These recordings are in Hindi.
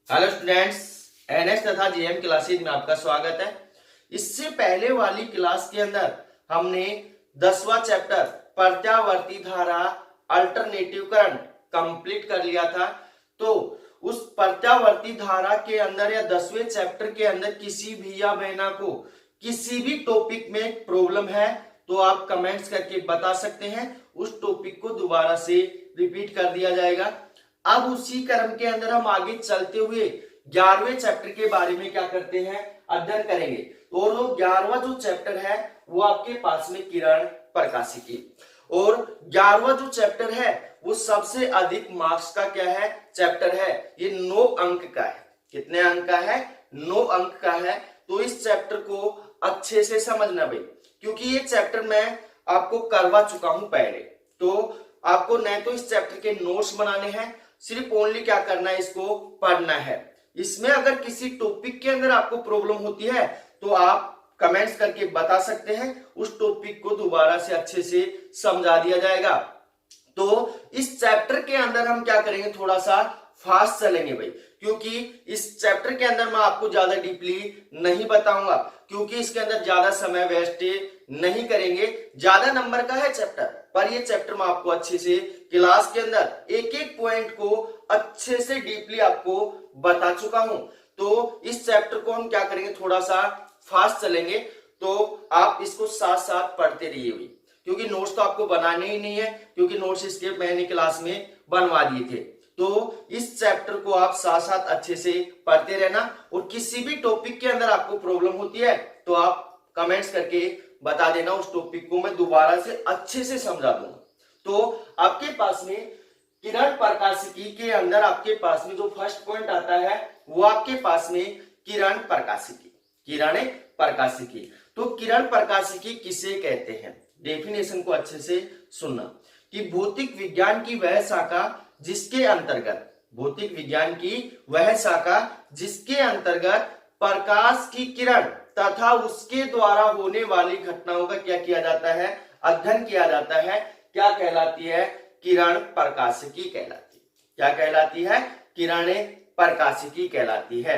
हेलो स्टूडेंट्स, एनएस तथा जीएम क्लासेज में आपका स्वागत है। इससे पहले वाली क्लास के अंदर हमने 10वां चैप्टर प्रत्यावर्ती धारा अल्टरनेटिव करंट कंप्लीट कर लिया था। तो उस प्रत्यावर्ती धारा के अंदर या 10वें चैप्टर के अंदर किसी भी या बहना को किसी भी टॉपिक में प्रॉब्लम है तो आप कमेंट्स करके बता सकते हैं। उस टॉपिक को दोबारा से रिपीट कर दिया जाएगा। अब उसी क्रम के अंदर हम आगे चलते हुए 11वें चैप्टर के बारे में क्या करते हैं, अध्ययन करेंगे। और वो 11वां जो चैप्टर है वो आपके पास में किरण प्रकाशिकी, और 11वां जो चैप्टर है वो सबसे अधिक मार्क्स का क्या है, चैप्टर है। ये 9 अंक का है। कितने अंक का है? 9 अंक का है। तो इस चैप्टर को अच्छे से समझना भाई, क्योंकि ये चैप्टर मैं आपको करवा चुका हूं पहले। तो आपको न तो इस चैप्टर के नोट्स बनाने हैं, सिर्फ ओनली क्या करना है, इसको पढ़ना है। इसमें अगर किसी टॉपिक के अंदर आपको प्रॉब्लम होती है तो आप कमेंट्स करके बता सकते हैं। उस टॉपिक को दोबारा से अच्छे से समझा दिया जाएगा। तो इस चैप्टर के अंदर हम क्या करेंगे, थोड़ा सा फास्ट चलेंगे भाई, क्योंकि इस चैप्टर के अंदर मैं आपको ज्यादा डीपली नहीं बताऊंगा, क्योंकि इसके अंदर ज्यादा समय वेस्ट नहीं करेंगे। ज्यादा नंबर का है चैप्टर, पर ये चैप्टर मैं आपको अच्छे से क्लास के अंदर एक एक पॉइंट को अच्छे से डीपली आपको बता चुका हूं। तो इस चैप्टर को हम क्या करेंगे, थोड़ा सा फास्ट चलेंगे। तो आप इसको साथ साथ पढ़ते रहिए भाई, क्योंकि नोट्स तो आपको बनाने ही नहीं है, क्योंकि नोट्स इसके मैंने क्लास में बनवा दिए थे। तो इस चैप्टर को आप साथ साथ अच्छे से पढ़ते रहना, और किसी भी टॉपिक के अंदर आपको प्रॉब्लम होती है तो आप कमेंट्स करके बता देना। उस टॉपिक को मैं दोबारा से अच्छे से समझा दूंगा। तो आपके पास में किरण प्रकाशिकी के अंदर आपके पास में जो फर्स्ट पॉइंट आता है वो आपके पास में किरण प्रकाशिकी। किरण प्रकाशिकी, तो किरण प्रकाशिकी किसे कहते हैं, डेफिनेशन को अच्छे से सुनना कि भौतिक विज्ञान की वह शाखा जिसके अंतर्गत, भौतिक विज्ञान की वह शाखा जिसके अंतर्गत प्रकाश की किरण तथा उसके द्वारा होने वाली घटनाओं का क्या किया जाता है, अध्ययन किया जाता है, क्या कहलाती है, किरण प्रकाशिकी कहलाती है। क्या कहलाती है? किरण प्रकाशिकी कहलाती है।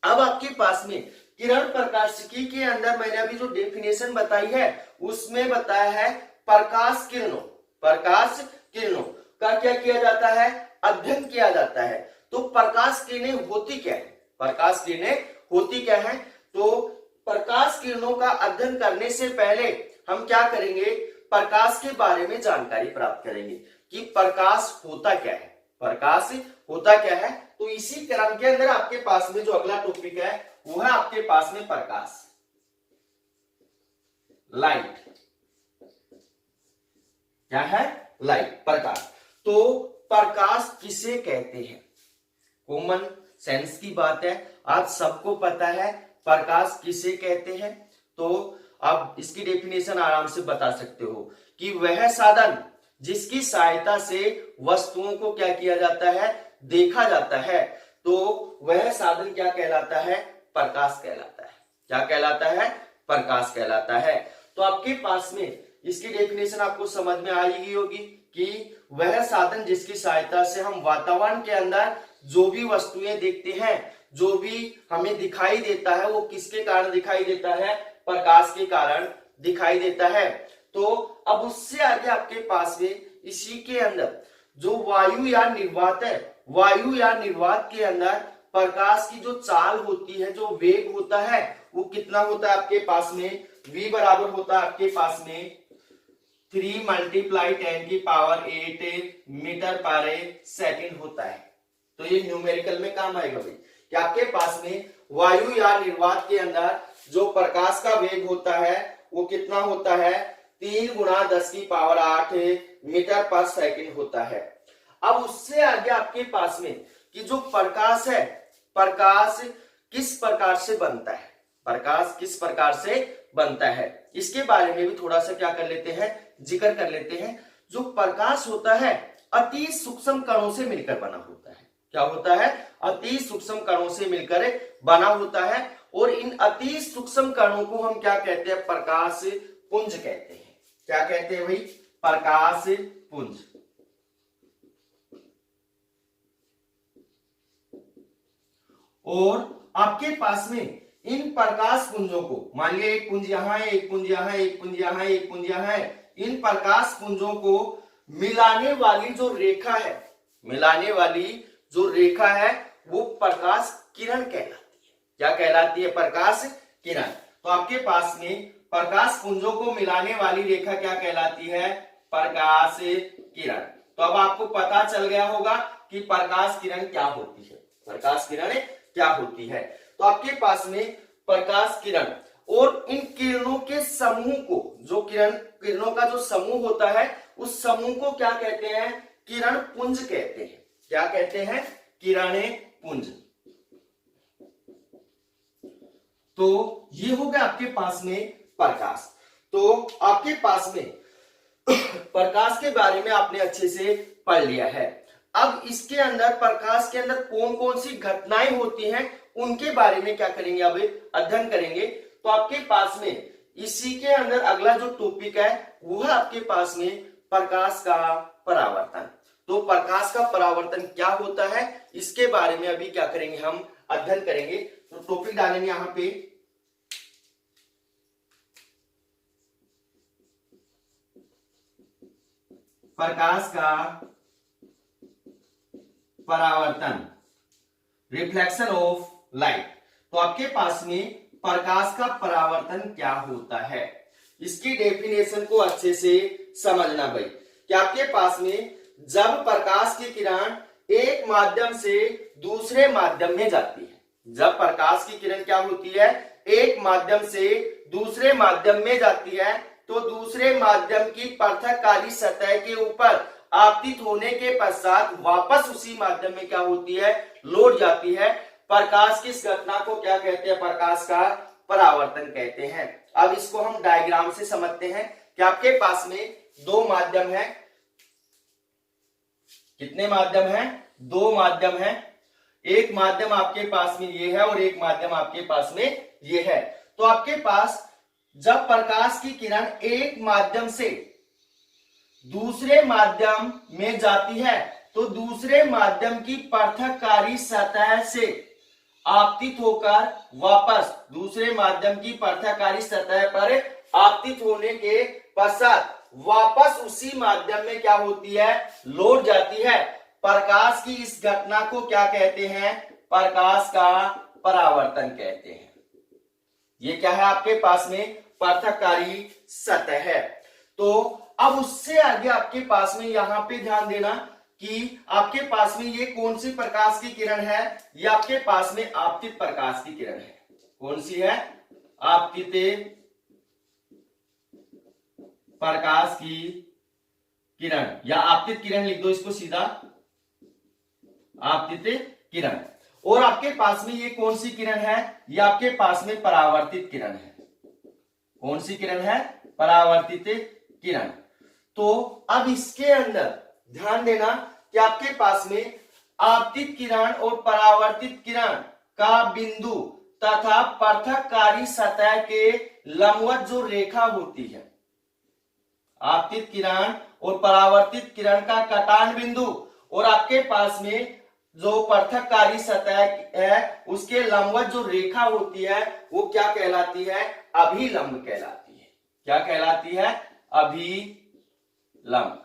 अब आपके पास में किरण प्रकाशिकी के अंदर मैंने अभी जो डेफिनेशन बताई है उसमें बताया है प्रकाश किरणों, प्रकाश किरणों का क्या किया जाता है, अध्ययन किया जाता है। तो प्रकाश किरणें होती क्या है, प्रकाश किरणें होती क्या है? तो प्रकाश किरणों का अध्ययन करने से पहले हम क्या करेंगे, प्रकाश के बारे में जानकारी प्राप्त करेंगे कि प्रकाश होता क्या है, प्रकाश होता क्या है। तो इसी क्रम के अंदर आपके पास में जो अगला टॉपिक है वो है आपके पास में प्रकाश, लाइट। क्या है? लाइट, प्रकाश। तो प्रकाश किसे कहते हैं, कॉमन सेंस की बात है, आप सबको पता है प्रकाश किसे कहते हैं। तो आप इसकी डेफिनेशन आराम से बता सकते हो कि वह साधन जिसकी सहायता से वस्तुओं को क्या किया जाता है, देखा जाता है। तो वह साधन क्या कहलाता है, प्रकाश कहलाता है। क्या कहलाता है? प्रकाश कहलाता है। तो आपके पास में इसकी डेफिनेशन आपको समझ में आएगी होगी कि वह साधन जिसकी सहायता से हम वातावरण के अंदर जो भी वस्तुएं देखते हैं, जो भी हमें दिखाई देता है, वो किसके कारण दिखाई देता है, प्रकाश के कारण दिखाई देता है। तो अब उससे आगे आपके पास में इसी के अंदर जो वायु या निर्वात है, वायु या निर्वात के अंदर प्रकाश की जो चाल होती है, जो वेग होता है, वो कितना होता है आपके पास में, v बराबर होता है आपके पास में 3 × 10⁸ मीटर पर सेकंड होता है। तो ये न्यूमेरिकल में काम आएगा भाई कि आपके पास में वायु या निर्वात के अंदर जो प्रकाश का वेग होता है वो कितना होता है, 3 × 10⁸ मीटर पर सेकंड होता है। अब उससे आगे आपके पास में कि जो प्रकाश है, प्रकाश किस प्रकार से बनता है, प्रकाश किस प्रकार से बनता है, इसके बारे में भी थोड़ा सा क्या कर लेते हैं, जिक्र कर लेते हैं। जो प्रकाश होता है अति सूक्ष्म कणों से मिलकर बना होता है। क्या होता है? अति सूक्ष्म कणों से मिलकर बना होता है। और इन अति सूक्ष्म कणों को हम क्या कहते हैं, प्रकाश पुंज कहते हैं। क्या कहते हैं भाई? प्रकाश पुंज। और आपके पास में इन प्रकाश पुंजों को, मान लिया एक पुंज यहां है, एक पुंज यहां है, एक पुंज यहां है, एक पुंज यहां है, इन प्रकाश पुंजों को मिलाने वाली जो रेखा है, मिलाने वाली जो रेखा है वो प्रकाश किरण कहलाती है। क्या कहलाती है? प्रकाश किरण। तो आपके पास में प्रकाश पुंजों को मिलाने वाली रेखा क्या कहलाती है? प्रकाश किरण। तो अब आपको पता चल गया होगा कि प्रकाश किरण क्या होती है, प्रकाश किरण क्या होती है। तो आपके पास में प्रकाश किरण और इन किरणों के समूह को, जो किरणों का जो समूह होता है उस समूह को क्या कहते हैं? किरण पुंज कहते हैं। क्या कहते हैं? किरण पुंज। तो ये हो गया आपके पास में प्रकाश। तो आपके पास में प्रकाश के बारे में आपने अच्छे से पढ़ लिया है। अब इसके अंदर, प्रकाश के अंदर कौन कौन सी घटनाएं होती हैं उनके बारे में क्या करेंगे, अब अध्ययन करेंगे। तो आपके पास में इसी के अंदर अगला जो टॉपिक है वो है आपके पास में प्रकाश का परावर्तन। तो प्रकाश का परावर्तन क्या होता है इसके बारे में अभी क्या करेंगे, हम अध्ययन करेंगे। तो टॉपिक डालेंगे यहां पे प्रकाश का परावर्तन, रिफ्लेक्शन ऑफ लाइट। तो आपके पास में प्रकाश का परावर्तन क्या होता है, इसकी डेफिनेशन को अच्छे से समझना भाई। कि आपके पास में जब प्रकाश की किरण एक माध्यम से दूसरे माध्यम में जाती है, जब प्रकाश की किरण क्या होती है? एक माध्यम से दूसरे माध्यम में जाती है, तो दूसरे माध्यम की पृथककारी सतह के ऊपर आपतित होने के पश्चात वापस उसी माध्यम में क्या होती है? लौट जाती है। प्रकाश की इस घटना को क्या कहते हैं? प्रकाश का परावर्तन कहते हैं। अब इसको हम डायग्राम से समझते हैं कि आपके पास में दो माध्यम है। कितने माध्यम है? दो माध्यम है। एक माध्यम आपके पास में ये है और एक माध्यम आपके पास में ये है। तो आपके पास जब प्रकाश की किरण एक माध्यम से दूसरे माध्यम में जाती है, तो दूसरे माध्यम की पृथककारी सतह से आपतित होकर वापस दूसरे माध्यम की पृथककारी सतह पर आपतित होने के पश्चात वापस उसी माध्यम में क्या होती है? लौट जाती है। प्रकाश की इस घटना को क्या कहते हैं? प्रकाश का परावर्तन कहते हैं। ये क्या है? आपके पास में पृथककारी सतह है। तो अब उससे आगे आपके पास में यहां पे ध्यान देना कि आपके पास में ये कौन सी प्रकाश की किरण है? ये आपके पास में आपतित प्रकाश की किरण है। कौन सी है? आपतित प्रकाश की किरण, या आपतित किरण लिख दो इसको सीधा, आपतित किरण। और आपके पास में ये कौन सी किरण है? ये आपके पास में परावर्तित किरण है। कौन सी किरण है? परावर्तित किरण। तो अब इसके अंदर ध्यान देना कि आपके पास में आपतित किरण और परावर्तित किरण का बिंदु तथा पृथककारी सतह के लंबवत जो रेखा होती है, आपतित किरण और परावर्तित किरण का कटान बिंदु और आपके पास में जो पृथककारी सतह है उसके लंबवत जो रेखा होती है वो क्या कहलाती है? अभिलंब कहलाती है। क्या कहलाती है? अभिलंब।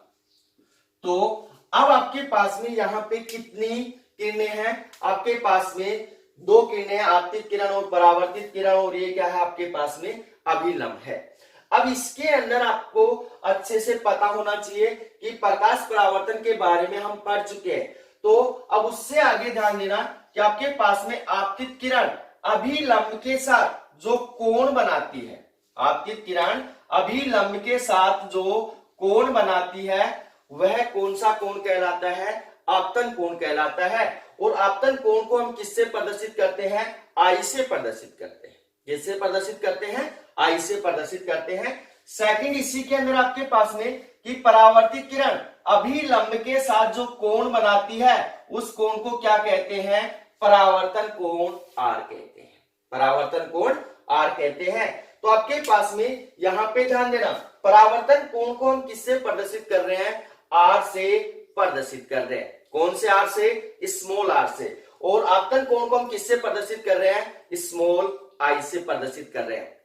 तो अब आपके पास में यहां पे कितनी किरणें हैं? आपके पास में दो किरणें, आपतित किरण और परावर्तित किरण, और ये क्या है? आपके पास में अभिलंब है। अब इसके अंदर आपको अच्छे से पता होना चाहिए कि प्रकाश परावर्तन के बारे में हम पढ़ चुके हैं। तो अब उससे आगे ध्यान देना कि आपके पास में आपतित किरण अभिलंब के साथ जो कोण बनाती है, आपतित किरण अभिलंब के साथ जो कोण बनाती है वह कौन सा कोण कहलाता है? आपतन कोण कहलाता है। और आपतन कोण को हम किससे प्रदर्शित करते हैं? आई से प्रदर्शित करते हैं। किससे प्रदर्शित करते हैं? आई से प्रदर्शित करते हैं। सेकंड, इसी के अंदर आपके पास में कि परावर्तित किरण अभिलंब के साथ जो कोण बनाती है उस कोण को क्या कहते हैं? परावर्तन कोण आर कहते हैं। परावर्तन कोण आर कहते हैं। तो आपके पास में यहां पे ध्यान देना, परावर्तन कोण को हम किससे प्रदर्शित कर रहे हैं? आर से प्रदर्शित कर रहे हैं। कौन से आर से? स्मॉल आर से। और आपतन कोण को हम किससे प्रदर्शित कर रहे हैं, स्मॉल आई से प्रदर्शित कर रहे हैं।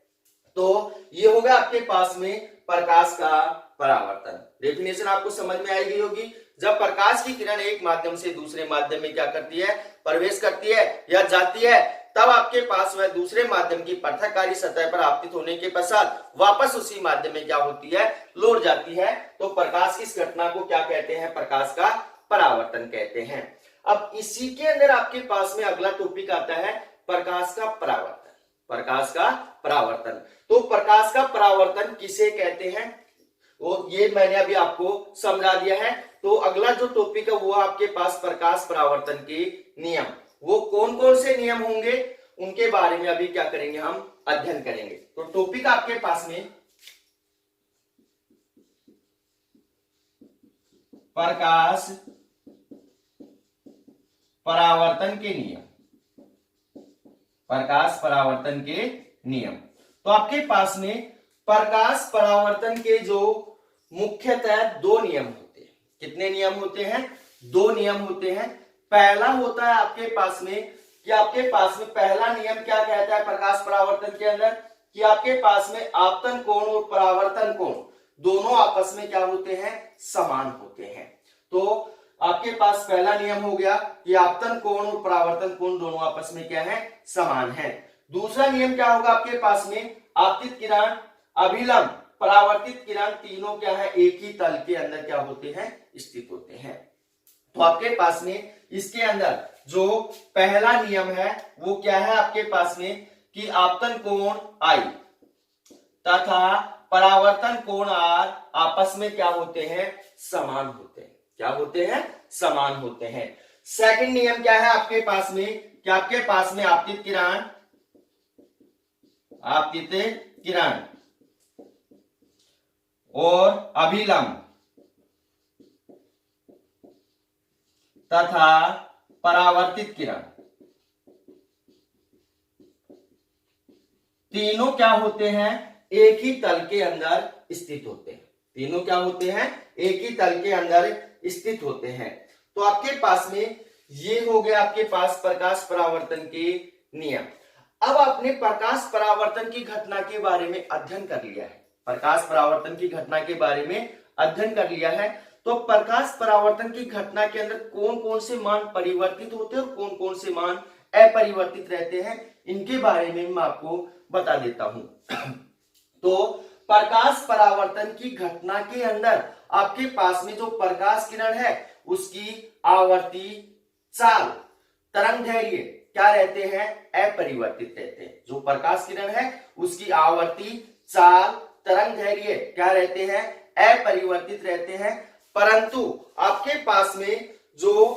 तो ये होगा आपके पास में प्रकाश का परावर्तन। डेफिनेशन आपको समझ में आई गई होगी। जब प्रकाश की किरण एक माध्यम से दूसरे माध्यम में क्या करती है, प्रवेश करती है या जाती है, तब आपके पास वह दूसरे माध्यम की पृथककारी सतह पर आपतित होने के पश्चात वापस उसी माध्यम में क्या होती है, लौट जाती है। तो प्रकाश की इस घटना को क्या कहते हैं, प्रकाश का परावर्तन कहते हैं। अब इसी के अंदर आपके पास में अगला टॉपिक आता है प्रकाश का परावर्तन। प्रकाश का परावर्तन, तो प्रकाश का परावर्तन किसे कहते हैं, वो ये मैंने अभी आपको समझा दिया है। तो अगला जो टॉपिक है वो आपके पास प्रकाश परावर्तन के नियम, वो कौन कौन से नियम होंगे उनके बारे में अभी क्या करेंगे, हम अध्ययन करेंगे। तो टॉपिक आपके पास में प्रकाश परावर्तन के नियम, प्रकाश परावर्तन के नियम। तो आपके पास में प्रकाश परावर्तन के जो मुख्यतः दो नियम होते हैं। कितने नियम होते हैं, दो नियम होते हैं। पहला होता है आपके पास में कि आपके पास में पहला नियम क्या कहता है प्रकाश परावर्तन के अंदर, कि आपके पास में आपतन कोण और परावर्तन कोण दोनों आपस में क्या होते हैं, समान होते हैं। तो आपके पास पहला नियम हो गया कि आपतन कोण और परावर्तन कोण दोनों आपस में क्या है, समान है। दूसरा नियम क्या होगा आपके पास में, आपतित किरण, अभिलंब, परावर्तित किरण तीनों क्या है, एक ही तल के अंदर क्या होते हैं, स्थित होते हैं। तो आपके पास में इसके अंदर जो पहला नियम है वो क्या है आपके पास में, कि आपतन कोण आई तथा परावर्तन कोण आर आपस में क्या होते हैं, समान होते हैं। क्या होते हैं, समान होते हैं। सेकंड नियम क्या है आपके पास में, कि आपके पास में आपतित किरण, आपतित किरण और अभिलंब तथा परावर्तित किरण तीनों क्या होते हैं, एक ही तल के अंदर स्थित होते हैं। तीनों क्या होते हैं, एक ही तल के अंदर स्थित होते हैं। तो आपके पास में ये हो गया आपके पास प्रकाश परावर्तन के नियम। अब आपने प्रकाश परावर्तन की घटना के बारे में अध्ययन कर लिया है, प्रकाश परावर्तन की घटना के बारे में अध्ययन कर लिया है। तो प्रकाश परावर्तन की घटना के अंदर कौन कौन से मान परिवर्तित होते हैं और कौन कौन से मान अपरिवर्तित रहते हैं, इनके बारे में मैं आपको बता देता हूं। तो प्रकाश परावर्तन की घटना के अंदर आपके पास में जो प्रकाश किरण है उसकी आवर्ती, चाल, तरंग दैर्घ्य क्या रहते हैं, अपरिवर्तित रहते हैं। जो प्रकाश किरण है उसकी आवर्ती, चाल, तरंग दैर्घ्य क्या रहते हैं, अपरिवर्तित रहते हैं। परंतु आपके पास में जो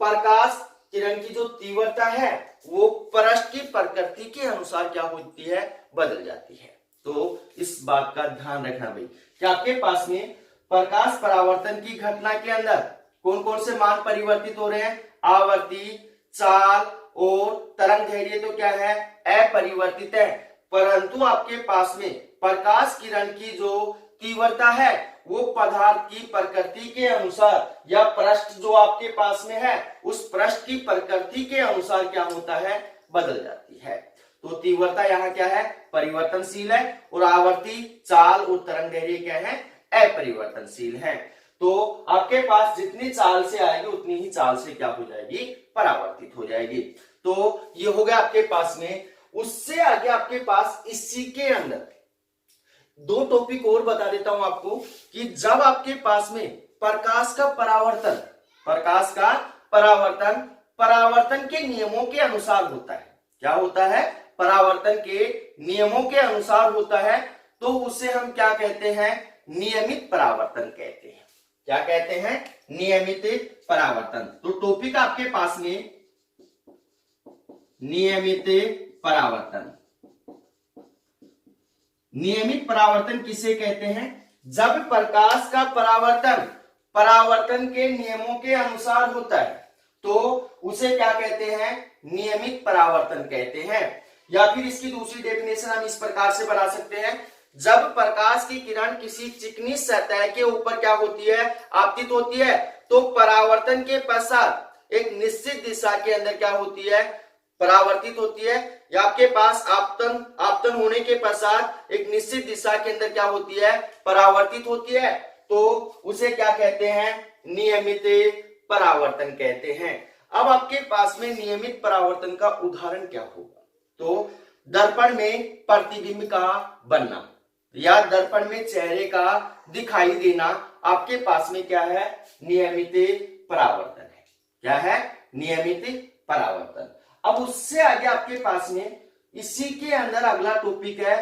प्रकाश किरण की जो तीव्रता है वो पृष्ठ की प्रकृति के अनुसार क्या होती है, बदल जाती है। तो इस बात का ध्यान रखना भाई कि आपके पास में प्रकाश परावर्तन की घटना के अंदर कौन कौन से मान परिवर्तित हो रहे हैं, आवर्ती, चाल और तरंग दैर्घ्य तो क्या है, अपरिवर्तित है। परंतु आपके पास में प्रकाश किरण की जो तीव्रता है वो पदार्थ की प्रकृति के अनुसार या पृष्ठ जो आपके पास में है उस पृष्ठ की प्रकृति के अनुसार क्या होता है, बदल जाती है। तो तीव्रता यहाँ क्या है, परिवर्तनशील है और आवर्ती, चाल और तरंग दैर्घ्य क्या है, अपरिवर्तनशील है। तो आपके पास जितनी चाल से आएगी उतनी ही चाल से क्या हो जाएगी, परावर्तित हो जाएगी। तो ये हो गया आपके पास में। उससे आगे आपके पास इसी के अंदर दो टॉपिक और बता देता हूं आपको कि जब आपके पास में प्रकाश का परावर्तन, प्रकाश का परावर्तन परावर्तन के नियमों के अनुसार होता है, क्या होता है, परावर्तन के नियमों के अनुसार होता है, तो उसे हम क्या कहते हैं, नियमित परावर्तन कहते हैं। क्या कहते हैं, नियमित परावर्तन। तो टॉपिक आपके पास में नियमित परावर्तन। नियमित परावर्तन किसे कहते हैं, जब प्रकाश का परावर्तन परावर्तन के नियमों के अनुसार होता है तो उसे क्या कहते हैं, नियमित परावर्तन कहते हैं। या फिर इसकी दूसरी डेफिनेशन हम इस प्रकार से बना सकते हैं, जब प्रकाश की किरण किसी चिकनी सतह के ऊपर क्या होती है, आपतित होती है, तो परावर्तन के पश्चात एक निश्चित दिशा के अंदर क्या होती है, परावर्तित होती है, या आपके पास आपतन होने के पश्चात एक निश्चित दिशा के अंदर क्या होती है, परावर्तित होती है, तो उसे क्या कहते हैं, नियमित परावर्तन कहते हैं। अब आपके पास में नियमित परावर्तन का उदाहरण क्या होगा, तो दर्पण में प्रतिबिंब का बनना या दर्पण में चेहरे का दिखाई देना आपके पास में क्या है, नियमित परावर्तन है। क्या है, नियमित परावर्तन। अब उससे आगे आपके पास में इसी के अंदर अगला टॉपिक है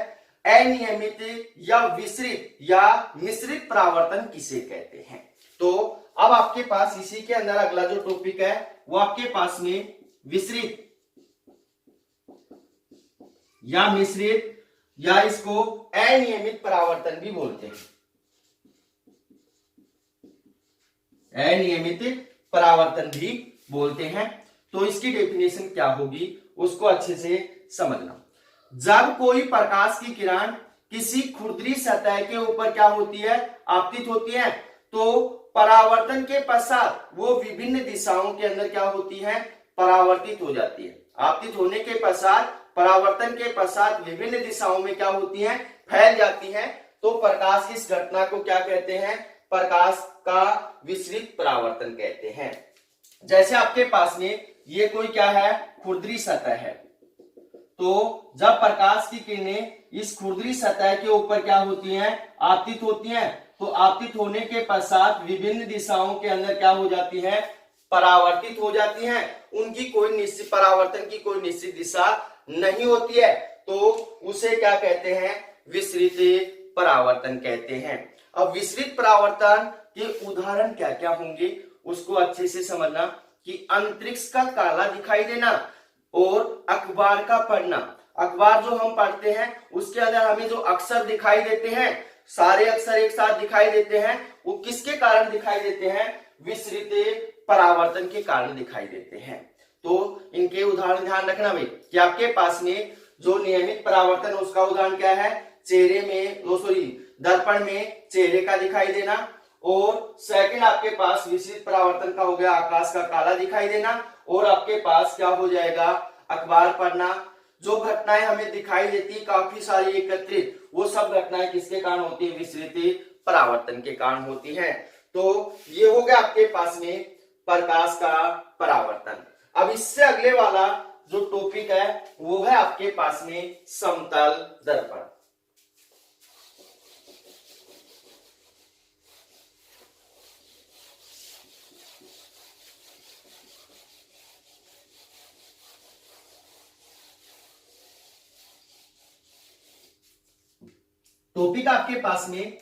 अनियमित या विसरित या मिश्रित परावर्तन किसे कहते हैं। तो अब आपके पास इसी के अंदर अगला जो टॉपिक है वो आपके पास में विसरित या मिश्रित या इसको अनियमित परावर्तन भी बोलते हैं। अनियमित परावर्तन भी बोलते हैं। तो इसकी डेफिनेशन क्या होगी उसको अच्छे से समझना। जब कोई प्रकाश की किरण किसी खुरदरी सतह के ऊपर क्या होती है, आपतित होती है, तो परावर्तन के पश्चात वो विभिन्न दिशाओं के अंदर क्या होती है, परावर्तित हो जाती है। आपतित होने के पश्चात परावर्तन के पश्चात विभिन्न दिशाओं में क्या होती है, फैल जाती है। तो प्रकाश की इस घटना को क्या कहते हैं, प्रकाश का विसरित परावर्तन कहते हैं। जैसे आपके पास में ये कोई क्या है, खुरदरी सतह है, तो जब प्रकाश की किरणें इस खुरदरी सतह के ऊपर क्या होती हैं, आपतित होती हैं, तो आपतित होने के पश्चात विभिन्न दिशाओं के अंदर क्या हो जाती है, परावर्तित हो जाती हैं। उनकी कोई निश्चित परावर्तन की कोई निश्चित दिशा नहीं होती है, तो उसे क्या कहते हैं, विसरित परावर्तन कहते हैं। अब विसरित परावर्तन के उदाहरण क्या क्या होंगे उसको अच्छे से समझना कि अंतरिक्ष का काला दिखाई देना और अखबार का पढ़ना। अखबार जो हम पढ़ते हैं उसके अंदर हमें जो अक्षर दिखाई देते हैं, सारे अक्षर एक साथ दिखाई देते हैं, वो किसके कारण दिखाई देते हैं, विसरित परावर्तन के कारण दिखाई देते हैं। तो इनके उदाहरण ध्यान रखना भाई कि आपके पास में जो नियमित परावर्तन उसका उदाहरण क्या है, चेहरे में दर्पण में चेहरे का दिखाई देना, और सेकंड आपके पास विसरित परावर्तन का हो गया आकाश का काला दिखाई देना, और आपके पास क्या हो जाएगा, अखबार पढ़ना। जो घटनाएं हमें दिखाई देती काफी सारी एकत्रित, वो सब घटनाएं किसके कारण होती है, विसरित परावर्तन के कारण होती हैं। तो ये हो गया आपके पास में प्रकाश का परावर्तन। अब इससे अगले वाला जो टॉपिक है वो है आपके पास में समतल दर्पण। टॉपिक आपके पास में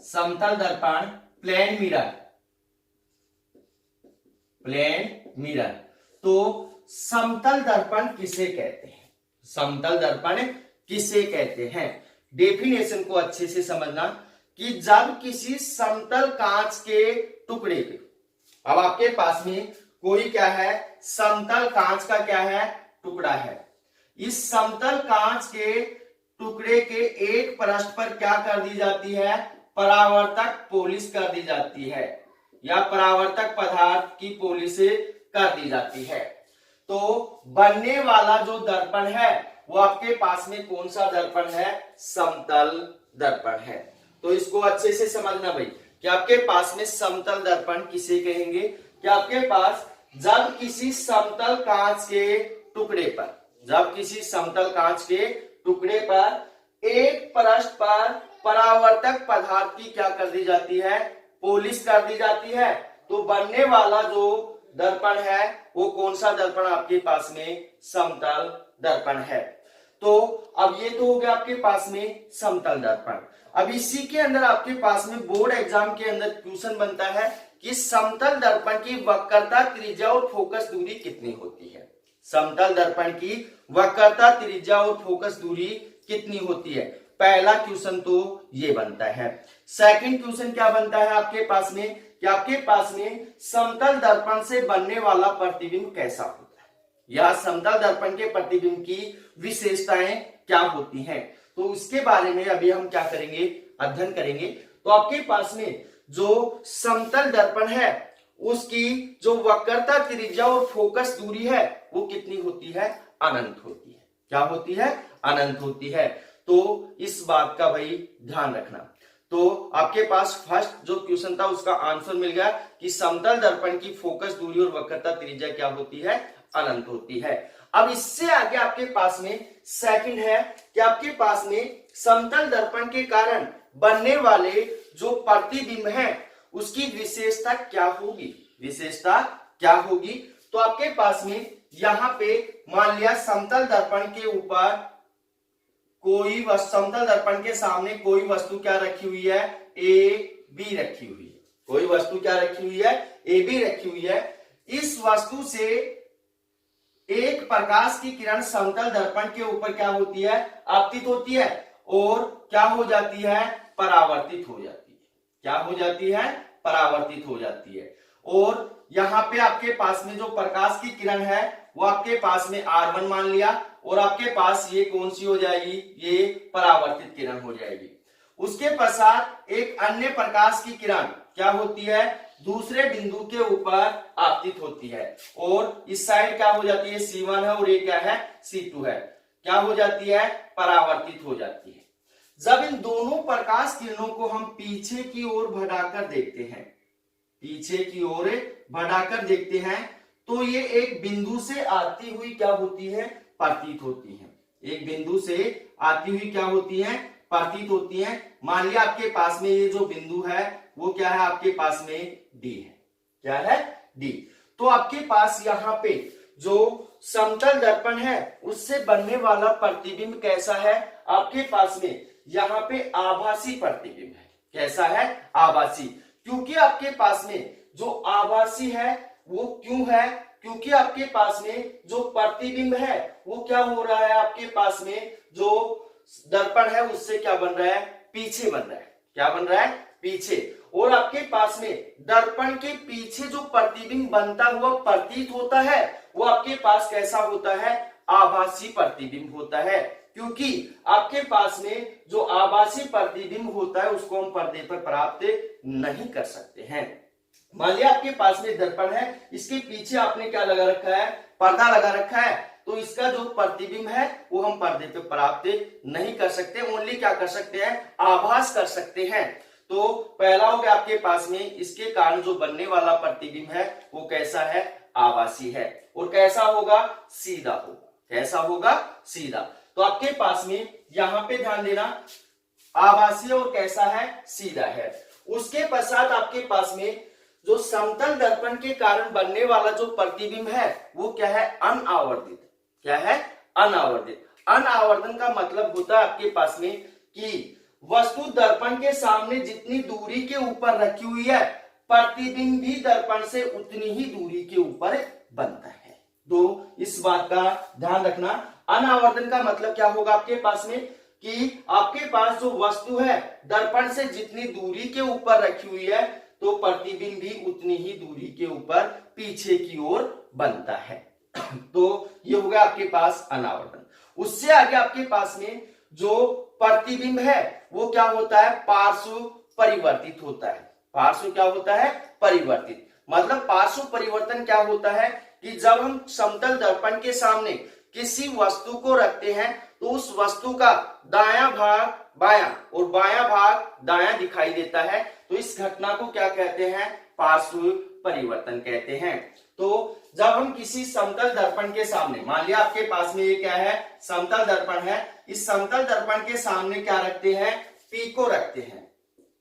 समतल दर्पण, प्लेन मिरर। तो समतल दर्पण किसे कहते हैं, समतल दर्पण किसे कहते हैं, डेफिनेशन को अच्छे से समझना कि जब किसी समतल कांच के टुकड़े पे, अब आपके पास में कोई क्या है, समतल कांच का क्या है, टुकड़ा है। इस समतल कांच के टुकड़े के एक पृष्ठ पर क्या कर दी जाती है, परावर्तक पॉलिश कर दी जाती है, या परावर्तक पदार्थ की पॉलिश कर दी जाती है। तो बनने वाला जो दर्पण है वो आपके पास में कौन सा दर्पण है, समतल दर्पण है। तो इसको अच्छे से समझना भाई कि आपके पास में समतल दर्पण किसे कहेंगे, कि आपके पास जब किसी समतल कांच के टुकड़े पर, जब किसी समतल कांच के टुकड़े पर एक पृष्ठ पर परावर्तक पदार्थ की क्या कर दी जाती है, पॉलिश कर दी जाती है, तो बनने वाला जो दर्पण है वो कौन सा दर्पण आपके पास में, समतल दर्पण है। तो अब ये तो हो गया आपके पास में समतल दर्पण। अब इसी के अंदर आपके पास में बोर्ड एग्जाम के अंदर क्वेश्चन बनता है कि समतल दर्पण की वक्रता, त्रिज्या और फोकस दूरी कितनी होती है। समतल दर्पण की वक्रता, त्रिज्या और फोकस दूरी कितनी होती है, पहला क्वेश्चन तो ये बनता है। सेकंड क्वेश्चन क्या बनता है आपके पास में, कि आपके पास में समतल दर्पण से बनने वाला प्रतिबिंब कैसा होता है, या समतल दर्पण के प्रतिबिंब की विशेषताएं क्या होती हैं। तो उसके बारे में अभी हम क्या करेंगे, अध्ययन करेंगे। तो आपके पास में जो समतल दर्पण है उसकी जो वक्रता त्रिज्या और फोकस दूरी है वो कितनी होती है? अनंत होती है। क्या होती है? अनंत होती है। तो इस बात का भाई ध्यान रखना। तो आपके पास फर्स्ट जो क्वेश्चन था उसका आंसर मिल गया कि समतल दर्पण की फोकस दूरी और वक्रता त्रिज्या क्या होती है? अनंत होती है। अब इससे आगे आपके पास में सेकंड है कि आपके पास में समतल दर्पण के कारण बनने वाले जो प्रतिबिंब है उसकी विशेषता क्या होगी? विशेषता क्या होगी? तो आपके पास में यहां पे मान लिया समतल दर्पण के ऊपर कोई समतल दर्पण के सामने कोई वस्तु क्या रखी हुई है? ए बी रखी हुई है। कोई वस्तु क्या रखी हुई है? ए बी रखी हुई है। इस वस्तु से एक प्रकाश की किरण समतल दर्पण के ऊपर क्या होती है? आपतित होती है और क्या हो जाती है? परावर्तित हो जाती है। क्या हो जाती है? परावर्तित हो जाती है। और यहां पे आपके पास में जो प्रकाश की किरण है वो आपके पास में R1 मान लिया और आपके पास ये कौन सी हो जाएगी? ये परावर्तित किरण हो जाएगी। उसके पश्चात एक अन्य प्रकाश की किरण क्या होती है? दूसरे बिंदु के ऊपर आपतित होती है और इस साइड क्या हो जाती है? C1 है और ये क्या है? C2 है। क्या हो जाती है? परावर्तित हो जाती है। जब इन दोनों प्रकाश किरणों को हम पीछे की ओर बढ़ाकर देखते हैं, पीछे की ओर बढ़ाकर देखते हैं तो ये एक बिंदु से आती हुई क्या होती है? प्रतीत होती है। एक बिंदु से आती हुई क्या होती है? प्रतीत होती है। मान लिया आपके पास में ये जो बिंदु है वो क्या है? आपके पास में डी है। क्या है? डी। तो आपके पास यहाँ पे जो समतल दर्पण है उससे बनने वाला प्रतिबिंब कैसा है? आपके पास में यहाँ पे आभासी प्रतिबिंब है। कैसा है? आभासी। क्योंकि आपके पास में जो आभासी है वो क्यों है? क्योंकि आपके पास में जो प्रतिबिंब है वो क्या हो रहा है? आपके पास में जो दर्पण है उससे क्या बन रहा है? पीछे बन रहा है। क्या बन रहा है? पीछे। और आपके पास में दर्पण के पीछे जो प्रतिबिंब बनता हुआ प्रतीत होता है वो आपके पास कैसा होता है? आभासी प्रतिबिंब होता है। क्योंकि आपके पास में जो आभासी प्रतिबिंब होता है उसको हम पर्दे पर प्राप्त नहीं कर सकते हैं। मान लिया आपके पास में दर्पण है, इसके पीछे आपने क्या लगा रखा है? पर्दा लगा रखा है। तो इसका जो प्रतिबिंब है वो हम पर्दे पे प्राप्त नहीं कर सकते, ओनली क्या कर सकते हैं? आभास कर सकते हैं। तो पहला हो गया आपके पास में इसके कारण जो बनने वाला प्रतिबिंब है वो कैसा है? आभासी है। और कैसा होगा? सीधा होगा। कैसा होगा? सीधा। तो आपके पास में यहां पे ध्यान देना, आभासी और कैसा है? सीधा है। उसके पश्चात आपके पास में जो समतल दर्पण के कारण बनने वाला जो प्रतिबिंब है वो क्या है? अनावर्तित। क्या है? अनावर्तित। अनावर्तन का मतलब होता है आपके पास में कि वस्तु दर्पण के सामने जितनी दूरी के ऊपर रखी हुई है प्रतिबिंब भी दर्पण से उतनी ही दूरी के ऊपर बनता है। तो इस बात का ध्यान रखना। अनावर्तन का मतलब क्या होगा आपके पास में कि आपके पास जो वस्तु है दर्पण से जितनी दूरी के ऊपर रखी हुई है तो प्रतिबिंब भी उतनी ही दूरी के ऊपर पीछे की ओर बनता है। तो ये हो गया आपके पास अनावर्तन। उससे आगे आपके पास में जो प्रतिबिंब है वो क्या होता है? पार्श्व परिवर्तित होता है। पार्श्व क्या होता है? परिवर्तित। मतलब पार्श्व परिवर्तन क्या होता है कि जब हम समतल दर्पण के सामने किसी वस्तु को रखते हैं तो उस वस्तु का दायां भाग बायां और बायां भाग दायां दिखाई देता है। तो इस घटना को क्या कहते हैं? पार्श्व परिवर्तन कहते हैं। तो जब हम किसी समतल दर्पण के सामने, मान लिया आपके पास में ये क्या है? समतल दर्पण है। इस समतल दर्पण के सामने क्या रखते हैं? पी को रखते हैं।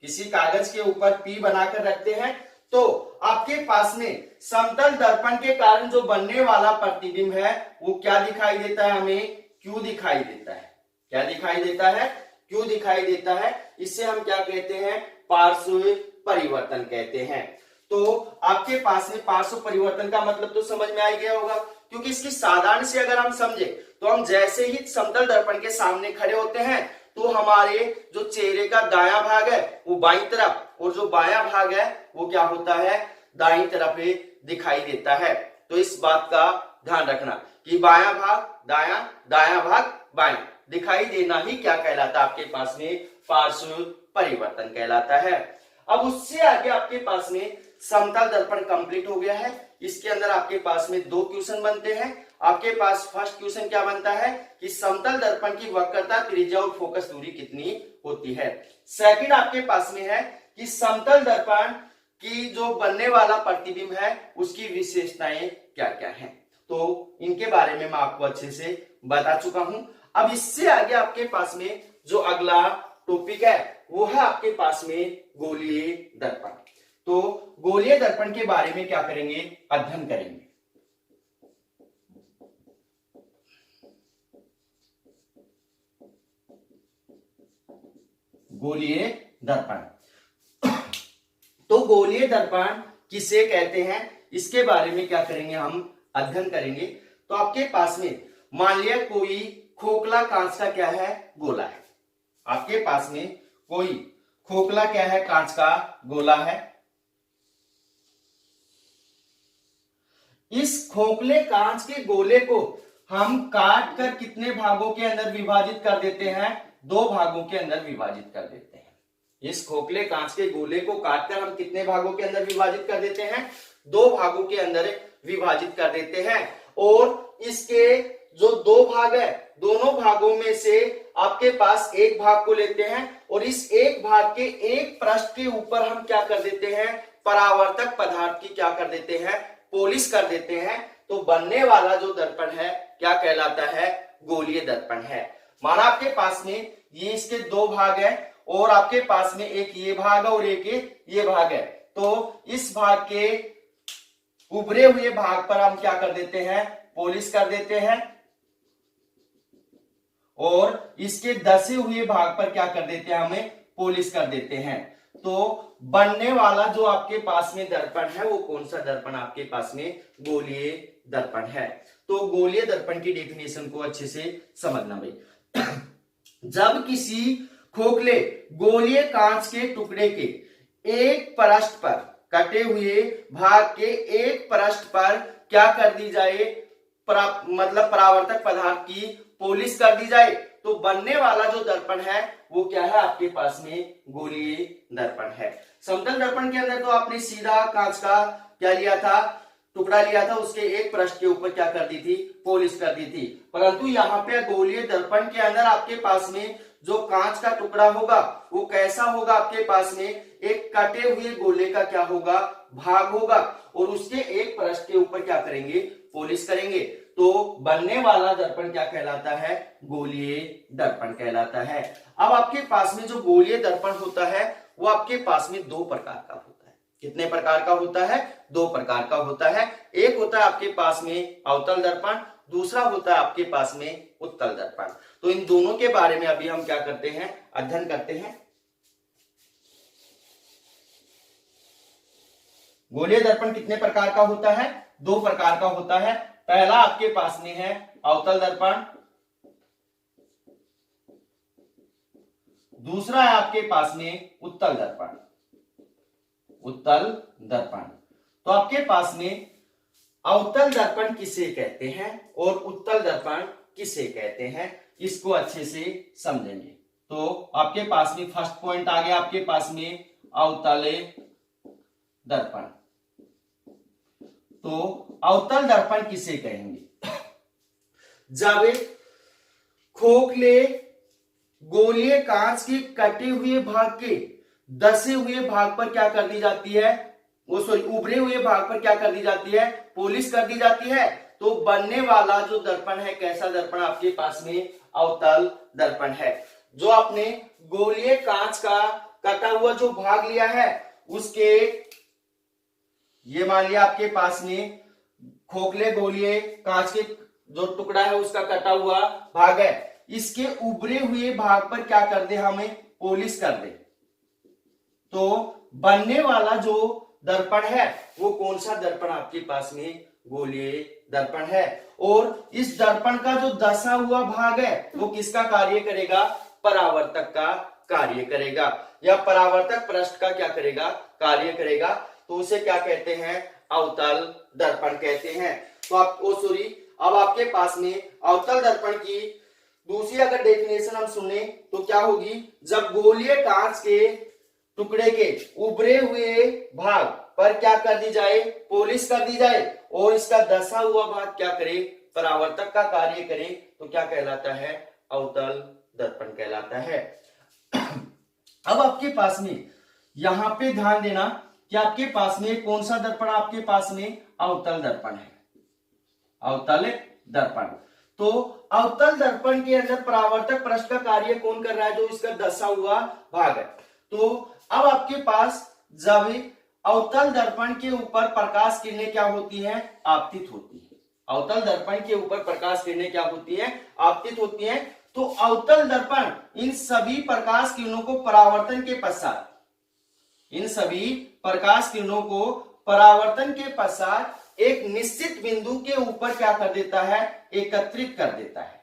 किसी कागज के ऊपर पी बनाकर रखते हैं तो आपके पास में समतल दर्पण के कारण जो बनने वाला प्रतिबिंब है वो क्या दिखाई देता है? हमें क्यू दिखाई देता है। क्या दिखाई देता है? क्यू दिखाई देता है। इसे हम क्या कहते हैं? पार्श्व परिवर्तन कहते हैं। तो आपके पास में पार्श्व परिवर्तन का मतलब तो समझ में आ गया होगा, क्योंकि इसकी साधारण से अगर हम समझे तो हम जैसे ही समतल दर्पण के सामने खड़े होते हैं तो हमारे जो चेहरे का दायां भाग है वो बाईं तरफ और जो बायां भाग है वो क्या होता है? दाईं तरफ दिखाई देता है। तो इस बात का ध्यान रखना कि बायां भाग दायां, दायां भाग बाएं दिखाई देना ही क्या कहलाता है? आपके पास में पार्श्व परिवर्तन कहलाता है। अब उससे आगे आपके पास में समतल दर्पण कंप्लीट हो गया है। इसके अंदर आपके पास में 2 क्वेश्चन बनते हैं। आपके पास फर्स्ट क्वेश्चन क्या बनता है कि समतल दर्पण की वक्रता, त्रिज्या और फोकस दूरी कितनी होती है। सेकंड आपके पास में है कि समतल दर्पण की जो बनने वाला प्रतिबिंब है उसकी विशेषताएं क्या क्या हैं। तो इनके बारे में मैं आपको अच्छे से बता चुका हूं। अब इससे आगे आपके पास में जो अगला टॉपिक है वो है आपके पास में गोलीय दर्पण। तो गोलीय दर्पण के बारे में क्या करेंगे, अध्ययन करेंगे। गोलीय दर्पण, तो गोलीय दर्पण किसे कहते हैं इसके बारे में क्या करेंगे, हम अध्ययन करेंगे। तो आपके पास में मान लिया कोई खोखला कांच का क्या है, गोला है। आपके पास में कोई खोखला क्या है, कांच का गोला है। इस खोखले कांच के गोले को हम काट कर कितने भागों के अंदर विभाजित कर देते हैं, 2 भागों के अंदर विभाजित कर देते हैं। इस खोखले कांच के गोले को काटकर हम कितने भागों के अंदर विभाजित कर देते हैं, 2 भागों के अंदर विभाजित कर देते हैं। और इसके जो 2 भाग है, दोनों भागों में से आपके पास एक भाग को लेते हैं और इस एक भाग के एक पृष्ठ के ऊपर हम क्या कर देते हैं, परावर्तक पदार्थ की क्या कर देते हैं, पॉलिश कर देते हैं। तो बनने वाला जो दर्पण है क्या कहलाता है, गोलीय दर्पण है। माना आपके पास में ये इसके 2 भाग है और आपके पास में एक ये भाग है और एक ये भाग है। तो इस भाग के उभरे हुए भाग पर हम क्या कर देते हैं, पॉलिश कर देते हैं और इसके धसे हुए भाग पर क्या कर देते हैं, हमें पॉलिश कर देते हैं। तो बनने वाला जो आपके पास में दर्पण है वो कौन सा दर्पण आपके पास में, गोलीय दर्पण है। तो गोलीय दर्पण की डेफिनेशन को अच्छे से समझना भाई। जब किसी खोखले गोलीय कांच के टुकड़े के एक पृष्ठ पर कटे हुए भाग के एक पृष्ठ पर क्या कर दी जाए, मतलब परावर्तक पदार्थ की पॉलिश कर दी जाए, तो बनने वाला जो दर्पण है वो क्या है, आपके पास में गोलीय दर्पण है। समतल दर्पण के अंदर तो आपने सीधा कांच का क्या लिया था, टुकड़ा लिया था, उसके एक पृष्ठ के ऊपर क्या कर दी थी, पॉलिश कर दी थी। परंतु यहाँ पे गोलीय दर्पण के अंदर आपके पास में जो कांच का टुकड़ा होगा वो कैसा होगा, आपके पास में एक कटे हुए गोले का क्या होगा, भाग होगा और उसके एक पृष्ठ के ऊपर क्या करेंगे, पॉलिश करेंगे। तो बनने वाला दर्पण क्या कहलाता है, गोलीय दर्पण कहलाता है। अब आपके पास में जो गोलीय दर्पण होता है वो आपके पास में 2 प्रकार का होता है। कितने प्रकार का होता है, 2 प्रकार का होता है। एक होता है आपके पास में अवतल दर्पण, दूसरा होता है आपके पास में उत्तल दर्पण। तो इन दोनों के बारे में अभी हम क्या करते हैं, अध्ययन करते हैं। गोलीय दर्पण कितने प्रकार का होता है, 2 प्रकार का होता है। पहला आपके पास में है अवतल दर्पण, दूसरा है आपके पास में उत्तल दर्पण। उत्तल दर्पण, तो आपके पास में अवतल दर्पण किसे कहते हैं और उत्तल दर्पण किसे कहते हैं, इसको अच्छे से समझेंगे। तो आपके पास में फर्स्ट पॉइंट आ गया आपके पास में अवतल दर्पण। तो अवतल दर्पण किसे कहेंगे, जब खोखले गोलीय कांच के कटे हुए भाग के धसे हुए भाग पर क्या कर दी जाती है, वो सॉरी उभरे हुए भाग पर क्या कर दी जाती है, पॉलिश कर दी जाती है। तो बनने वाला जो दर्पण है कैसा दर्पण आपके पास में, अवतल दर्पण है। जो आपने गोलीय कांच का कटा हुआ जो भाग लिया है उसके, ये मान लिया आपके पास में खोखले गोलीय कांच के जो टुकड़ा है उसका कटा हुआ भाग है, इसके उभरे हुए भाग पर क्या कर दे, हमें पॉलिश कर दे। तो बनने वाला जो दर्पण है वो कौन सा दर्पण आपके पास में, गोलीय दर्पण है। और इस दर्पण का जो धसा हुआ भाग है वो किसका कार्य करेगा, परावर्तक का कार्य करेगा या परावर्तक पृष्ठ का क्या करेगा, कार्य करेगा। तो उसे क्या कहते हैं, अवतल दर्पण कहते हैं। तो आपको सॉरी, अब आपके पास में अवतल दर्पण की दूसरी अगर डेफिनेशन हम सुने तो क्या होगी, जब गोलीय कांच के टुकड़े के उभरे हुए भाग पर क्या कर दी जाए, पॉलिश कर दी जाए, और इसका धसा हुआ भाग क्या करे, परावर्तक का कार्य करे, तो क्या कहलाता है, अवतल दर्पण कहलाता है। अब आपके पास में यहां पे ध्यान देना कि आपके पास में कौन सा दर्पण, आपके पास में अवतल दर्पण है, अवतल दर्पण। तो अवतल दर्पण के अंदर परावर्तक पृष्ठ का कार्य कौन कर रहा है, जो इसका धसा हुआ भाग है। तो अब आपके पास जब अवतल दर्पण के ऊपर प्रकाश किरणें क्या होती हैं, आपतित होती है। अवतल दर्पण के ऊपर प्रकाश किरणें क्या होती हैं, आपतित होती हैं। तो अवतल दर्पण इन सभी प्रकाश किरणों को परावर्तन के पश्चात, इन सभी प्रकाश किरणों को परावर्तन के पश्चात एक निश्चित बिंदु के ऊपर क्या कर देता है, एकत्रित कर देता है।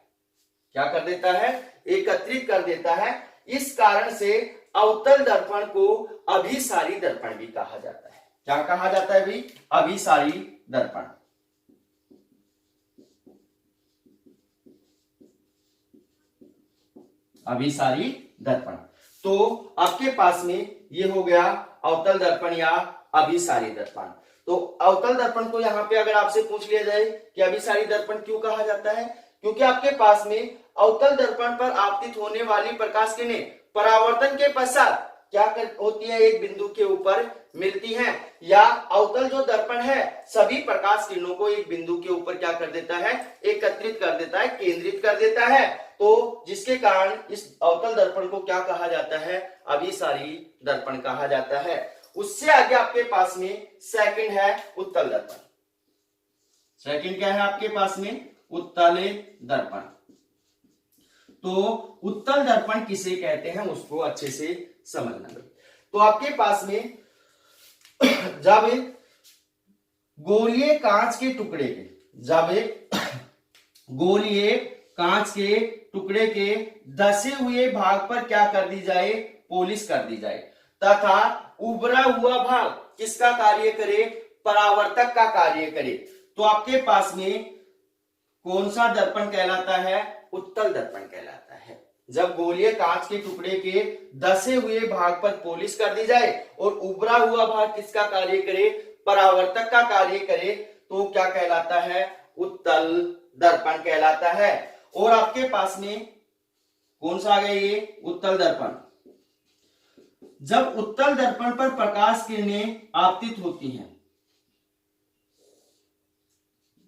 क्या कर देता है, एकत्रित कर देता है। इस कारण से अवतल दर्पण को अभिसारी दर्पण भी कहा जाता है। क्या कहा जाता है भाई, अभिसारी दर्पण। अभिसारी दर्पण। तो आपके पास में ये हो गया अवतल दर्पण या अभिसारी दर्पण। तो अवतल दर्पण को यहां पे अगर आपसे पूछ लिया जाए कि अभिसारी दर्पण क्यों कहा जाता है, क्योंकि आपके पास में अवतल दर्पण पर आपतित होने वाली प्रकाश किरणें परावर्तन के पश्चात क्या होती है, एक बिंदु के ऊपर मिलती हैं, या अवतल जो दर्पण है सभी प्रकाश किरणों को एक बिंदु के ऊपर क्या कर देता है, एकत्रित कर देता है, केंद्रित कर देता है। तो जिसके कारण इस अवतल दर्पण को क्या कहा जाता है, अभिसारी दर्पण कहा जाता है। उससे आगे आपके पास में सेकंड है उत्तल दर्पण। सेकंड क्या है आपके पास में, उत्तल दर्पण। तो उत्तल दर्पण किसे कहते हैं उसको अच्छे से समझना। तो आपके पास में जब गोलीय कांच के टुकड़े के, जब गोलीय कांच के टुकड़े के धसे हुए भाग पर क्या कर दी जाए, पॉलिश कर दी जाए, तथा उभरा हुआ भाग किसका कार्य करे, परावर्तक का कार्य करे, तो आपके पास में कौन सा दर्पण कहलाता है, उत्तल दर्पण कहलाता है। जब गोलीय कांच के टुकड़े के धसे हुए भाग पर पॉलिश कर दी जाए और उभरा हुआ भाग किसका कार्य करे, परावर्तक का कार्य करे, तो क्या कहलाता है, उत्तल दर्पण कहलाता है। और आपके पास में कौन सा आ गया, ये उत्तल दर्पण। जब उत्तल दर्पण पर प्रकाश किरणें आपतित होती हैं,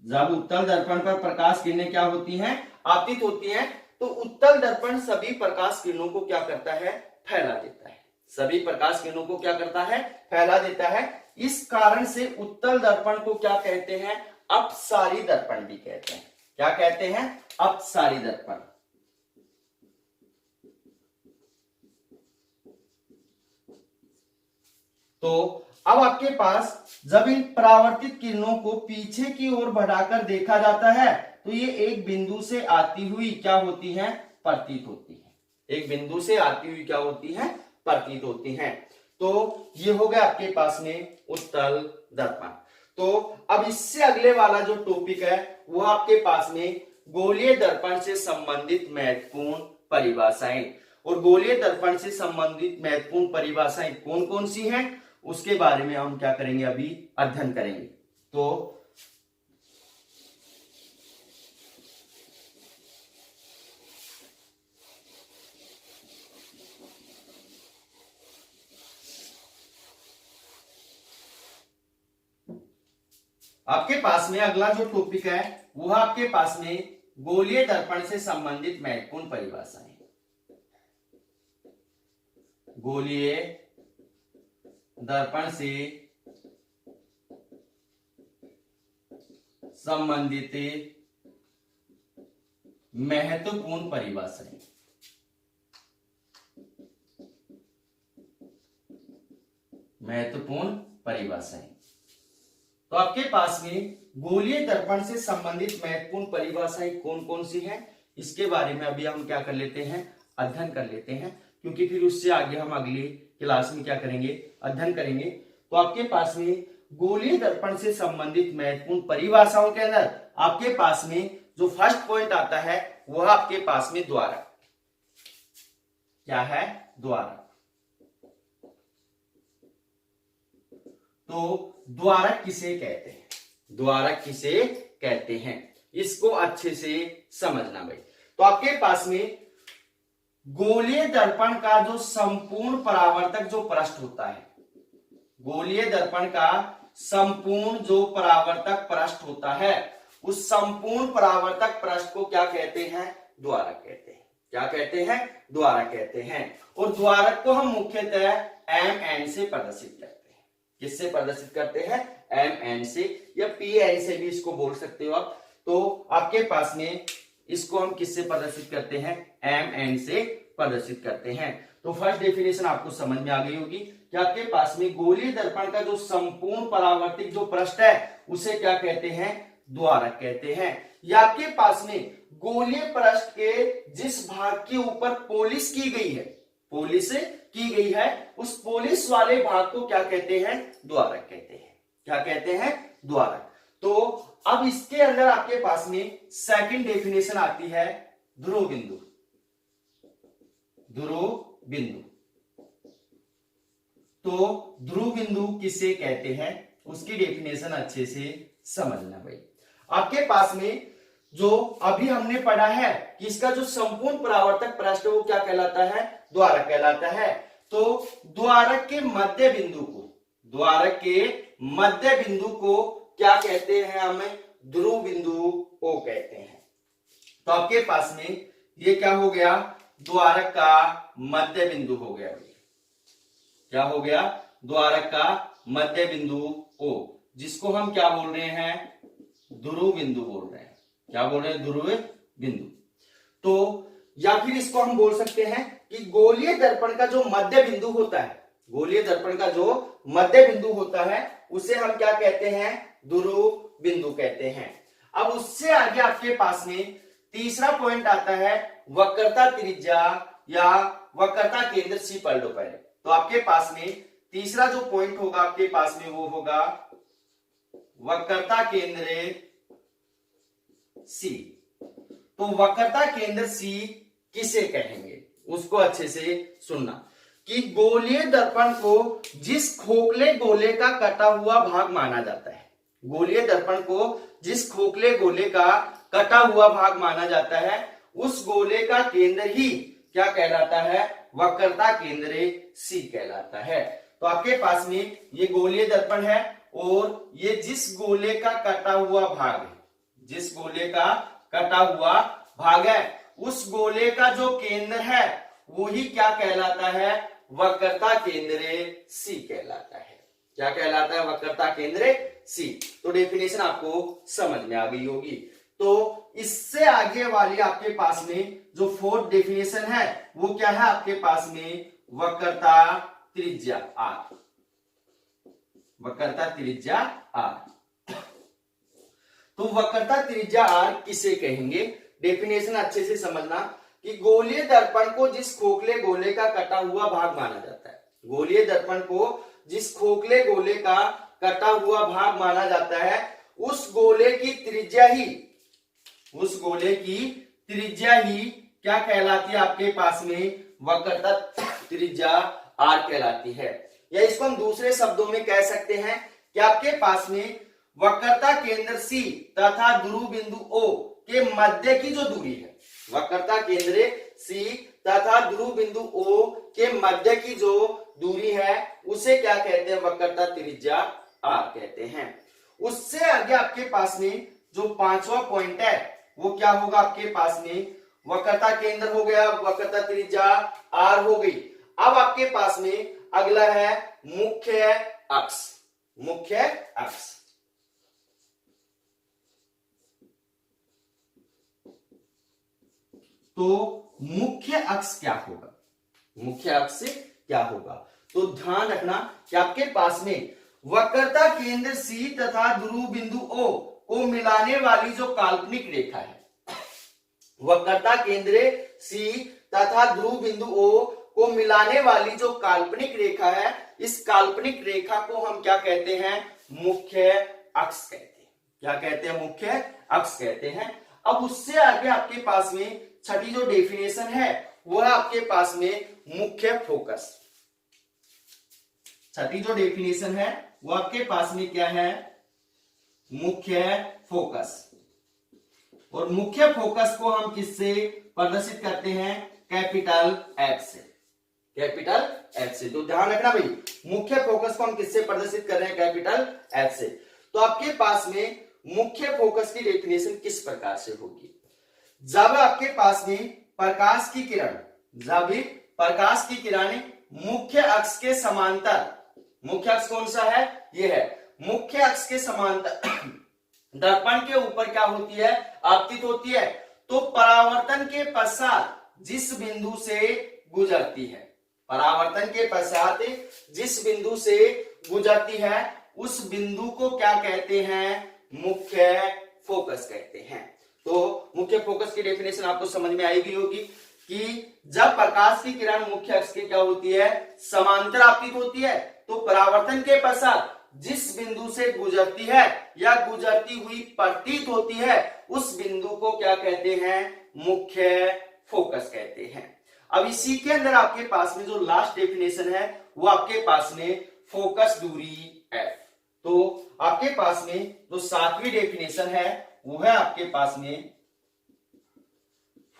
जब उत्तल दर्पण पर प्रकाश किरणें क्या होती हैं, आपतित होती हैं, तो उत्तल दर्पण सभी प्रकाश किरणों को क्या करता है, फैला देता है। सभी प्रकाश किरणों को क्या करता है, फैला देता है। इस कारण से उत्तल दर्पण को क्या कहते हैं, अपसारी दर्पण भी कहते हैं। क्या कहते हैं, अपसारी दर्पण। तो अब आपके पास जब इन परावर्तित किरणों को पीछे की ओर बढ़ाकर देखा जाता है, तो ये एक बिंदु से आती हुई क्या होती हैं, प्रतीत होती है। एक बिंदु से आती हुई क्या होती हैं, प्रतीत होती हैं। तो ये हो गया आपके पास में उत्तल दर्पण। तो अब इससे अगले वाला जो टॉपिक है वो आपके पास में गोलीय दर्पण से संबंधित महत्वपूर्ण परिभाषाएं। और गोलीय दर्पण से संबंधित महत्वपूर्ण परिभाषाएं कौन कौन सी हैं उसके बारे में हम क्या करेंगे, अभी अध्ययन करेंगे। तो आपके पास में अगला जो टॉपिक है वह आपके पास में गोलीय दर्पण से संबंधित महत्वपूर्ण परिभाषाएं। गोलीय दर्पण से संबंधित महत्वपूर्ण परिभाषाएं। महत्वपूर्ण परिभाषाएं। तो आपके पास में गोलीय दर्पण से संबंधित महत्वपूर्ण परिभाषाएं कौन कौन सी हैं इसके बारे में अभी हम क्या कर लेते हैं, अध्ययन कर लेते हैं, क्योंकि फिर उससे आगे हम अगली क्लास में क्या करेंगे, अध्ययन करेंगे। तो आपके पास में गोलीय दर्पण से संबंधित महत्वपूर्ण परिभाषाओं के अंदर आपके पास में जो फर्स्ट पॉइंट आता है वह आपके पास में द्वारक। क्या है, द्वारक। तो द्वारक किसे कहते हैं, द्वारक किसे कहते हैं, इसको अच्छे से समझना भाई। तो आपके पास में गोलीय दर्पण का जो संपूर्ण परावर्तक जो पृष्ठ होता है, गोलीय दर्पण का संपूर्ण जो परावर्तक पृष्ठ होता है, उस संपूर्ण परावर्तक पृष्ठ को क्या कहते हैं, द्वारक कहते हैं। क्या कहते हैं, द्वारक कहते हैं। और द्वारक को हम मुख्यतः mn से प्रदर्शित करते हैं। किससे प्रदर्शित करते हैं, mn से, या pn से भी इसको बोल सकते हो आप। तो आपके पास में इसको हम किससे प्रदर्शित करते हैं, mn से प्रदर्शित करते हैं। तो फर्स्ट डेफिनेशन आपको समझ में आ गई होगी कि आपके पास में गोलीय दर्पण का जो संपूर्ण परावर्तित जो पृष्ठ है उसे क्या कहते हैं, द्वारक कहते हैं। या आपके पास में गोलीय पृष्ठ के जिस भाग के ऊपर पॉलिश की गई है, पॉलिश की गई है, उस पॉलिश वाले भाग को क्या कहते हैं, द्वारक कहते हैं। क्या कहते हैं, द्वारक। तो अब इसके अंदर आपके पास में सेकंड डेफिनेशन आती है ध्रुव बिंदु। ध्रुव बिंदु, तो ध्रुव बिंदु किसे कहते हैं, उसकी डेफिनेशन अच्छे से समझना भाई। आपके पास में जो अभी हमने पढ़ा है कि इसका जो संपूर्ण परावर्तक पृष्ठ है वो क्या कहलाता है, द्वारक कहलाता है। तो द्वारक के मध्य बिंदु को, द्वारक के मध्य बिंदु को क्या कहते हैं, हमें ध्रुव बिंदु को कहते हैं। तो आपके पास में ये क्या हो गया, द्वारक का मध्य बिंदु हो गया। क्या हो गया, द्वारक का मध्य बिंदु ओ, जिसको हम क्या बोल रहे हैं, ध्रुव बिंदु बोल रहे हैं। क्या बोल रहे हैं, ध्रुव बिंदु। तो या फिर इसको हम बोल सकते हैं कि गोलीय दर्पण का जो मध्य बिंदु होता है, गोलीय दर्पण का जो मध्य बिंदु होता है उसे हम क्या कहते हैं, ध्रुव बिंदु कहते हैं। अब उससे आगे आपके पास में तीसरा पॉइंट आता है वक्रता त्रिज्या या वक्रता केंद्र सी। पढ़ लो पहले। तो आपके पास में तीसरा जो पॉइंट होगा आपके पास में वो होगा वक्रता केंद्र सी। तो वक्रता केंद्र सी किसे कहेंगे, उसको अच्छे से सुनना कि गोलीय दर्पण को जिस खोखले गोले का कटा हुआ भाग माना जाता है, गोलीय दर्पण को जिस खोखले गोले का कटा हुआ भाग माना जाता है, उस गोले का केंद्र ही क्या कहलाता है, वक्रता केंद्र सी कहलाता है। तो आपके पास में ये गोलीय दर्पण है और ये जिस गोले का कटा हुआ भाग है, जिस गोले का कटा हुआ भाग है, उस गोले का जो केंद्र है वो ही क्या कहलाता है, वक्रता केंद्र सी कहलाता है। क्या कहलाता है, वक्रता केंद्र सी। तो डेफिनेशन आपको समझ में आ गई होगी। तो इससे आगे वाली आपके पास में जो फोर्थ डेफिनेशन है वो क्या है, आपके पास में वक्रता त्रिज्या आर। वक्रता त्रिज्या आर। तो वक्रता त्रिज्या आर किसे कहेंगे, डेफिनेशन अच्छे से समझना कि गोलीय दर्पण को जिस खोखले गोले का कटा हुआ भाग माना जाता है, गोलीय दर्पण को जिस खोखले गोले का कटा हुआ भाग माना जाता है, उस गोले की त्रिज्या ही, उस गोले की त्रिज्या ही क्या कहलाती है, आपके पास में वक्रता त्रिज्या आर कहलाती है। या इसको हम दूसरे शब्दों में कह सकते हैं कि आपके पास में वक्रता केंद्र सी तथा ध्रुव बिंदु ओ के मध्य की जो दूरी है, वक्रता केंद्र सी तथा ध्रुव बिंदु ओ के मध्य की जो दूरी है उसे क्या कहते हैं, वक्रता त्रिज्या आर कहते हैं। उससे आगे आपके पास में जो पांचवा पॉइंट है वो क्या होगा, आपके पास में वक्रता केंद्र हो गया, वक्रता त्रिज्या आर हो गई। अब आपके पास में अगला है मुख्य अक्ष। मुख्य अक्ष, तो मुख्य अक्ष क्या होगा, मुख्य अक्ष क्या होगा, तो ध्यान रखना कि आपके पास में वक्रता केंद्र सी तथा ध्रुव बिंदु ओ को मिलाने वाली जो काल्पनिक रेखा है, वक्रता केंद्र सी तथा ध्रुव बिंदु ओ को मिलाने वाली जो काल्पनिक रेखा है, इस काल्पनिक रेखा को हम क्या कहते हैं, मुख्य अक्ष कहते हैं। क्या कहते हैं, मुख्य अक्ष कहते हैं। अब उससे आगे आपके पास में छठी जो डेफिनेशन है वो है आपके पास में मुख्य फोकस। छठी जो डेफिनेशन है वो आपके पास में क्या है, मुख्य फोकस। और मुख्य फोकस को हम किससे प्रदर्शित करते हैं, कैपिटल एफ से, कैपिटल एफ से। तो ध्यान रखना भाई, मुख्य फोकस को हम किससे प्रदर्शित कर रहे हैं, कैपिटल एफ से। तो आपके पास में मुख्य फोकस की डेफिनेशन किस प्रकार से होगी, जब आपके पास में प्रकाश की किरण, जब प्रकाश की किरण मुख्य अक्ष के समांतर, मुख्य अक्ष कौन सा है, ये है, मुख्य अक्ष के समांतर दर्पण के ऊपर क्या होती है, आपतित होती है। तो परावर्तन के पश्चात जिस बिंदु से गुजरती है, परावर्तन के पश्चात जिस बिंदु से गुजरती है उस बिंदु को क्या कहते हैं, मुख्य फोकस कहते हैं। तो मुख्य फोकस की डेफिनेशन आपको समझ में आएगी होगी कि जब प्रकाश की किरण मुख्य अक्ष की क्या होती है, समांतर आपतित होती है, तो परावर्तन के पश्चात जिस बिंदु से गुजरती है या गुजरती हुई प्रतीत होती है उस बिंदु को क्या कहते हैं, मुख्य फोकस कहते हैं। अब इसी के अंदर आपके पास में जो लास्ट डेफिनेशन है वो आपके पास में फोकस दूरी एफ। तो आपके पास में जो सातवीं डेफिनेशन है वो है आपके पास में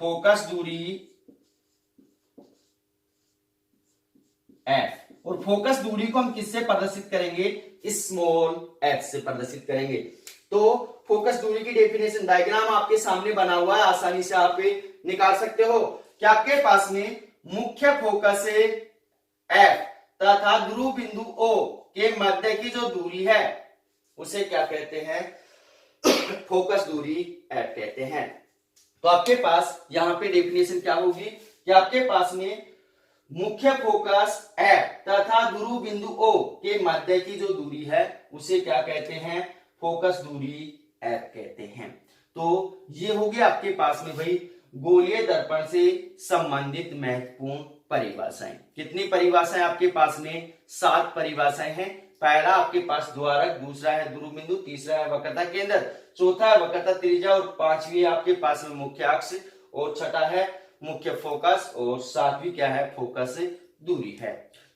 फोकस दूरी एफ। और फोकस दूरी को हम किससे प्रदर्शित करेंगे, स्मॉल एफ से प्रदर्शित करेंगे। तो फोकस दूरी की डेफिनेशन डायग्राम आपके सामने बना हुआ है, आसानी से आप निकाल सकते हो कि आपके पास में मुख्य फोकस एफ तथा ध्रुव बिंदु ओ के मध्य की जो दूरी है उसे क्या कहते हैं, फोकस दूरी एफ कहते हैं। तो आपके पास यहां पे डेफिनेशन क्या होगी कि आपके पास में मुख्य फोकस एफ तथा ध्रुव बिंदु ओ के मध्य की जो दूरी है उसे क्या कहते हैं, फोकस दूरी एफ कहते हैं। तो ये होगी आपके पास में भाई गोलीय दर्पण से संबंधित महत्वपूर्ण परिभाषाएं। कितनी परिभाषाएं आपके पास में, 7 परिभाषाएं हैं। पहला आपके पास द्वारक, दूसरा है ध्रुव बिंदु, तीसरा है वक्रता केंद्र, चौथा है वक्रता त्रिज्या और पांचवी आपके पास में मुख्य अक्ष और छठा है मुख्य फोकस और सातवीं क्या है, फोकस दूरी है।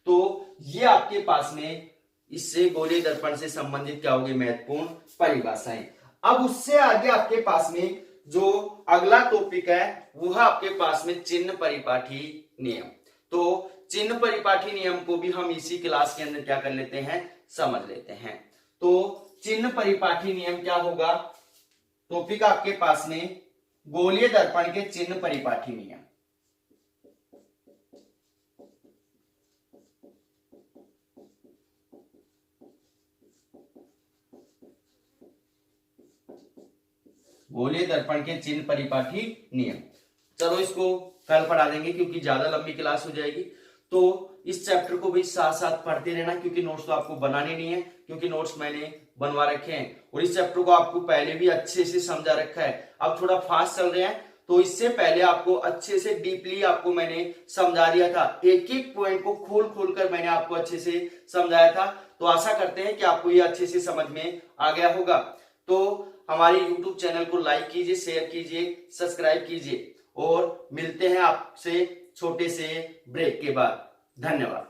तो ये आपके पास में इससे गोलीय दर्पण से संबंधित क्या होगी, महत्वपूर्ण परिभाषाएं। अब उससे आगे आपके पास में जो अगला टॉपिक है वो है आपके पास में चिन्ह परिपाठी नियम। तो चिन्ह परिपाठी नियम को भी हम इसी क्लास के अंदर क्या कर लेते हैं, समझ लेते हैं। तो चिन्ह परिपाठी नियम क्या होगा, टॉपिक आपके पास में गोलीय दर्पण के चिन्ह परिपाठी नियम। गोलीय दर्पण के चिन्ह परिपाठी नियम, चलो इसको कल पढ़ा देंगे क्योंकि ज्यादा लंबी क्लास हो जाएगी। तो इस चैप्टर को भी साथ साथ पढ़ते रहना क्योंकि नोट्स तो आपको बनाने नहीं है, क्योंकि नोट्स मैंने बनवा रखे हैं और इस चैप्टर को आपको पहले भी अच्छे से समझा रखा है। अब थोड़ा फास्ट चल रहे हैं तो इससे पहले आपको अच्छे से डीपली आपको मैंने समझा दिया था, एक एक पॉइंट को खोल खोल कर मैंने आपको अच्छे से समझाया था। तो आशा करते हैं कि आपको ये अच्छे से समझ में आ गया होगा। तो हमारे YouTube चैनल को लाइक कीजिए, शेयर कीजिए, सब्सक्राइब कीजिए और मिलते हैं आपसे छोटे से ब्रेक के बाद। धन्यवाद।